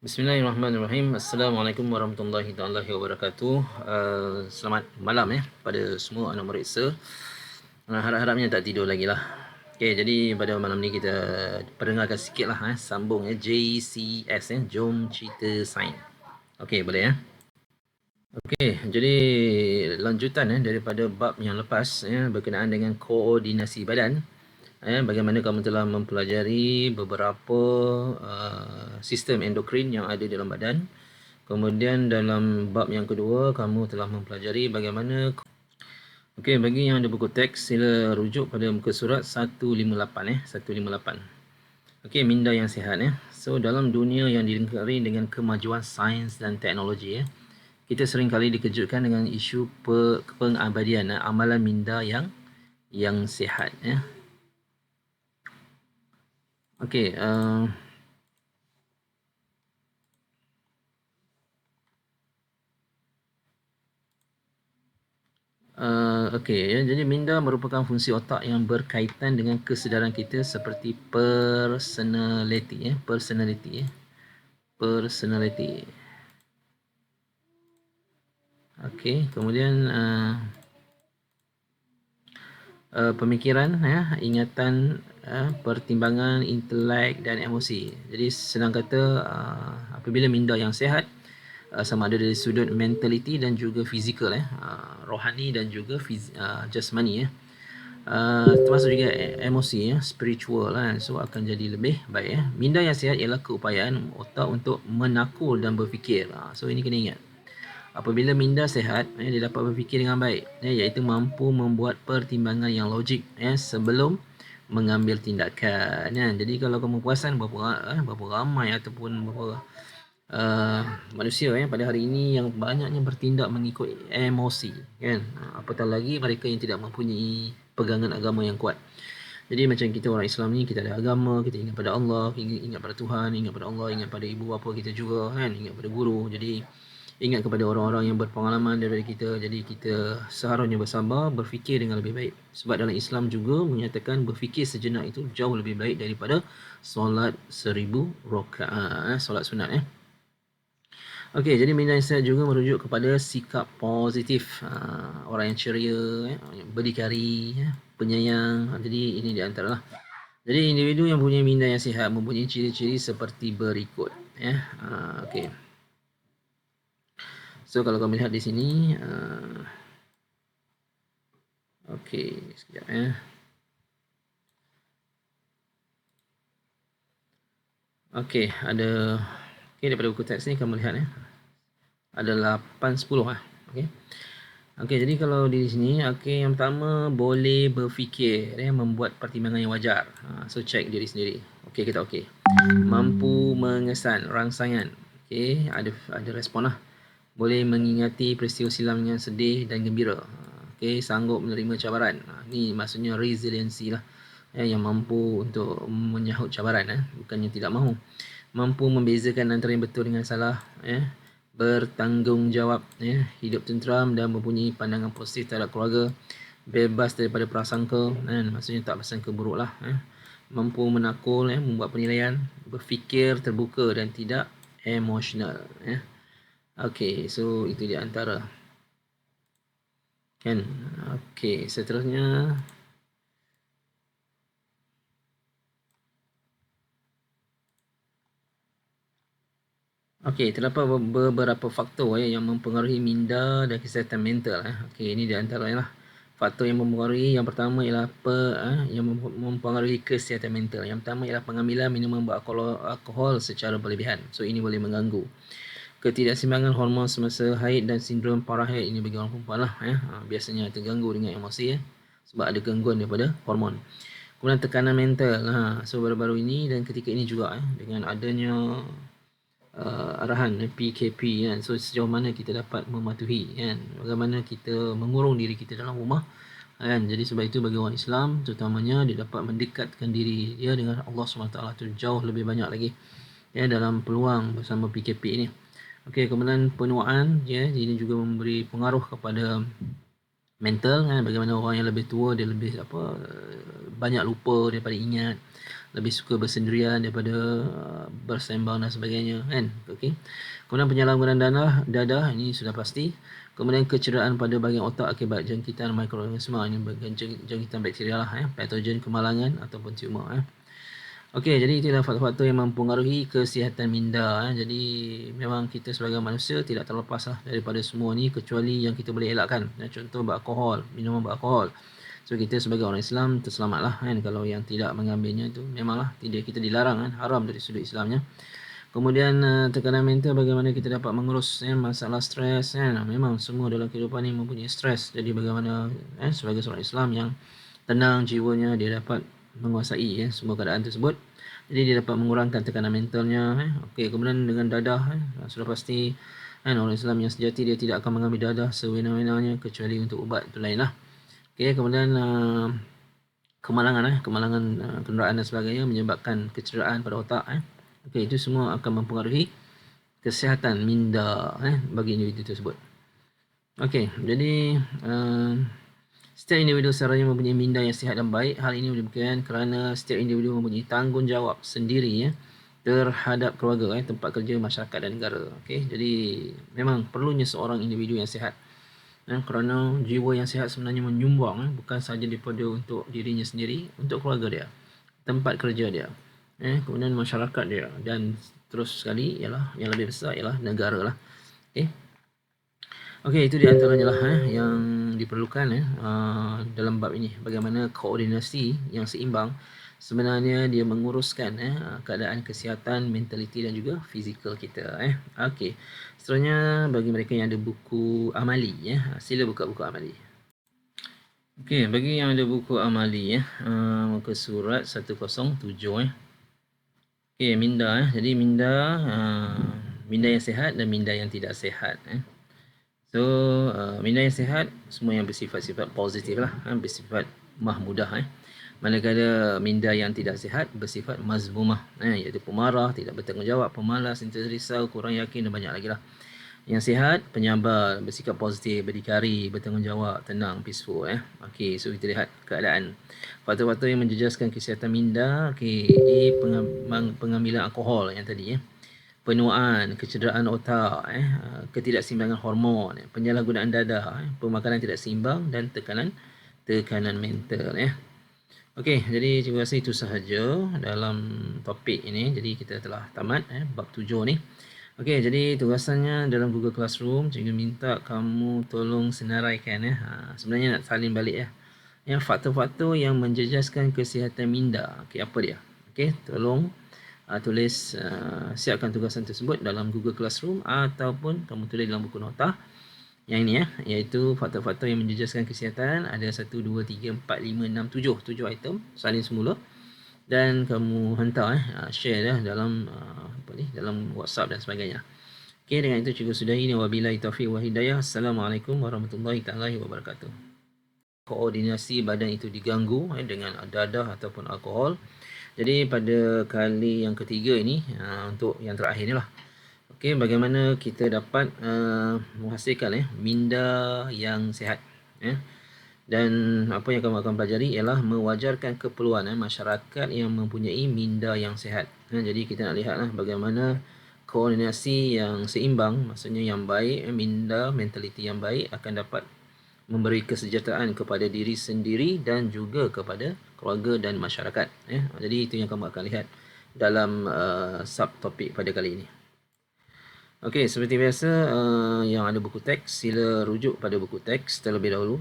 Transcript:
Bismillahirrahmanirrahim. Assalamualaikum warahmatullahi taala wabarakatuh. Selamat malam pada semua anak meriksa. Harap-harapnya tak tidur lagi lah. Okey, jadi pada malam ni kita perdengarkan sikit lah sambung JCS Jom Cerita Sains. Okey, boleh ya. Okey, jadi lanjutan daripada bab yang lepas berkenaan dengan koordinasi badan. Bagaimana kamu telah mempelajari beberapa sistem endokrin yang ada dalam badan. Kemudian dalam bab yang kedua, kamu telah mempelajari bagaimana. Okey, bagi yang ada buku teks, sila rujuk pada muka surat 158 158. Okey, minda yang sihat So, dalam dunia yang dilingkari dengan kemajuan sains dan teknologi kita seringkali dikejutkan dengan isu pengabadian amalan minda yang sihat Okey, jadi minda merupakan fungsi otak yang berkaitan dengan kesedaran kita seperti personality. Okey, kemudian pemikiran, ingatan, pertimbangan, intelek dan emosi. Jadi senang kata apabila minda yang sihat sama ada dari sudut mentality dan juga fizikal rohani dan juga jasmani termasuk juga emosi spiritual so akan jadi lebih baik Minda yang sihat ialah keupayaan otak untuk menakul dan berfikir. So ini kena ingat. Apabila minda sihat, dia dapat berfikir dengan baik, iaitu mampu membuat pertimbangan yang logik sebelum mengambil tindakan. Jadi kalau kamu perasan berapa ramai ataupun berapa manusia pada hari ini yang banyaknya bertindak mengikut emosi, kan? Apatah lagi mereka yang tidak mempunyai pegangan agama yang kuat. Jadi macam kita orang Islam ni, kita ada agama, kita ingat pada Allah, ingat pada Tuhan, ingat pada Allah, ingat pada ibu bapa kita juga, kan? Ingat pada guru. Jadi ingat kepada orang-orang yang berpengalaman daripada kita. Jadi kita seharusnya bersabar, berfikir dengan lebih baik. Sebab dalam Islam juga menyatakan berfikir sejenak itu jauh lebih baik daripada solat 1000 rakaat, solat sunat Okey, jadi minda yang sihat juga merujuk kepada sikap positif. Orang yang ceria, berdikari, penyayang. Jadi ini di antara lah. Jadi individu yang punya minda yang sihat mempunyai ciri-ciri seperti berikut. Okey. So kalau kamu lihat di sini, okey, sekejap Okey, ada daripada buku teks ni kamu lihat ada 8 10 okey. Okey, jadi kalau di sini yang pertama boleh berfikir membuat pertimbangan yang wajar. So check diri sendiri. Okey, kita okey. Mampu mengesan rangsangan. Okey, ada respon Boleh mengingati peristiwa silam dengan sedih dan gembira. Okey, sanggup menerima cabaran. Ni maksudnya resiliensi lah. Yang mampu untuk menyahut cabaran bukannya tidak mahu. Mampu membezakan antara yang betul dengan salah bertanggungjawab hidup tenteram dan mempunyai pandangan positif terhadap keluarga, bebas daripada prasangka maksudnya tak prasangka buruk lah mampu menakul membuat penilaian, berfikir terbuka dan tidak emosional Okey, so itu di antara kan. Okey, seterusnya Okey, terdapat beberapa faktor yang mempengaruhi minda dan kesihatan mental Okey, ini di antaranya lah. Faktor yang mempengaruhi yang pertama ialah yang mempengaruhi kesihatan mental. Yang pertama ialah pengambilan minuman beralkohol secara berlebihan. So ini boleh mengganggu. Ketidakseimbangan hormon semasa haid dan sindrom parahid ini bagi orang perempuan lah biasanya terganggu dengan emosi sebab ada gangguan daripada hormon. Kemudian tekanan mental. So baru-baru ini dan ketika ini juga dengan adanya arahan PKP kan. So sejauh mana kita dapat mematuhi kan, bagaimana kita mengurung diri kita dalam rumah kan. Jadi sebab itu bagi orang Islam terutamanya dia dapat mendekatkan diri dia dengan Allah SWT tu jauh lebih banyak lagi dalam peluang bersama PKP ini. Okey, kemudian penuaan ini juga memberi pengaruh kepada mental kan. Bagaimana orang yang lebih tua dia lebih banyak lupa daripada ingat. lebih suka bersendirian daripada bersembang dan sebagainya, kan? Okey. Kemudian penyalahgunaan dadah ini sudah pasti. Kemudian kecederaan pada bahagian otak akibat jangkitan mikroorganisma, ini bahagian jangkitan bakteria lah, patogen, kemalangan ataupun tumor. Okey, jadi itulah faktor-faktor yang mempengaruhi kesihatan minda. Jadi memang kita sebagai manusia tidak terlepas lah daripada semua ni, kecuali yang kita boleh elakkan. Contoh beralkohol, minuman beralkohol. So kita sebagai orang Islam terselamatlah kan. Kalau yang tidak mengambilnya itu memanglah tidak, kita dilarang kan, haram dari sudut Islamnya. Kemudian tekanan mental, bagaimana kita dapat mengurus masalah stres kan. Memang semua dalam kehidupan ni mempunyai stres. Jadi bagaimana sebagai seorang Islam yang tenang jiwanya, dia dapat menguasai semua keadaan tersebut. Jadi dia dapat mengurangkan tekanan mentalnya. Okey, kemudian dengan dadah sudah pasti kan, orang Islam yang sejati dia tidak akan mengambil dadah sewenang-wenangnya kecuali untuk ubat, itu lainlah. Okey, kemudian kemalangan kenderaan dan sebagainya menyebabkan kecederaan pada otak. Okey, itu semua akan mempengaruhi kesihatan minda bagi individu tersebut. Okey, jadi setiap individu seharusnya mempunyai minda yang sihat dan baik. Hal ini dibuktikan kerana setiap individu mempunyai tanggungjawab sendiri terhadap keluarga, tempat kerja, masyarakat dan negara. Okey, jadi memang perlunya seorang individu yang sihat. Kerana jiwa yang sihat sebenarnya menyumbang bukan sahaja daripada untuk dirinya sendiri, untuk keluarga dia, tempat kerja dia, kemudian masyarakat dia, dan terus sekali ialah yang lebih besar ialah negara lah. Okey, itu di antaranya lah yang diperlukan dalam bab ini. Bagaimana koordinasi yang seimbang sebenarnya dia menguruskan keadaan kesihatan, mentaliti dan juga fizikal kita. Okey, seterusnya bagi mereka yang ada buku amali, sila buka buku amali. Okey, bagi yang ada buku amali muka surat 107 Okey, minda jadi minda yang sihat dan minda yang tidak sihat. So minda yang sihat semua yang bersifat-sifat positif lah, bersifat mahmudah. Manakala minda yang tidak sihat bersifat mazmumah, iaitu pemarah, tidak bertanggungjawab, pemalas, sentiasa risau, kurang yakin dan banyak lagi lah. Yang sihat penyabar, bersikap positif, berdikari, bertanggungjawab, tenang, peaceful. Okey, so kita lihat keadaan faktor-faktor yang menjejaskan kesihatan minda. Okey, pengambilan alkohol yang tadi penuaan, kecederaan otak, ketidakseimbangan hormon, penyalahgunaan dadah, pemakanan tidak seimbang dan tekanan mental. Okey, jadi terima kasih, itu sahaja dalam topik ini. Jadi kita telah tamat bab 7 ni. Okey, jadi tugasannya dalam Google Classroom, cikgu minta kamu tolong senaraikan sebenarnya nak salin balik faktor-faktor yang menjejaskan kesihatan minda. Okey, apa dia? Okey, tolong tulis siapkan tugasan tersebut dalam Google Classroom ataupun kamu tulis dalam buku nota yang ini iaitu faktor-faktor yang menjejaskan kesihatan. Ada 1, 2, 3, 4, 5, 6, 7 item salin semula dan kamu hantar share dalam dalam WhatsApp dan sebagainya. Okey, dengan itu cikgu sudahi ni, wabillahi taufiq wa hidayah. Assalamualaikum warahmatullahi taala wabarakatuh. Koordinasi badan itu diganggu dengan dadah ataupun alkohol. Jadi pada kali yang ketiga ini, untuk yang terakhir ni lah. Okey, bagaimana kita dapat menghasilkan minda yang sihat. Dan apa yang kamu akan pelajari ialah mewajarkan keperluan masyarakat yang mempunyai minda yang sihat. Jadi kita nak lihatlah bagaimana koordinasi yang seimbang, maksudnya yang baik, minda, mentaliti yang baik akan dapat memberi kesejahteraan kepada diri sendiri dan juga kepada keluarga dan masyarakat. Jadi itu yang kamu akan lihat dalam subtopik pada kali ini. Okey, seperti biasa yang ada buku teks, sila rujuk pada buku teks terlebih dahulu.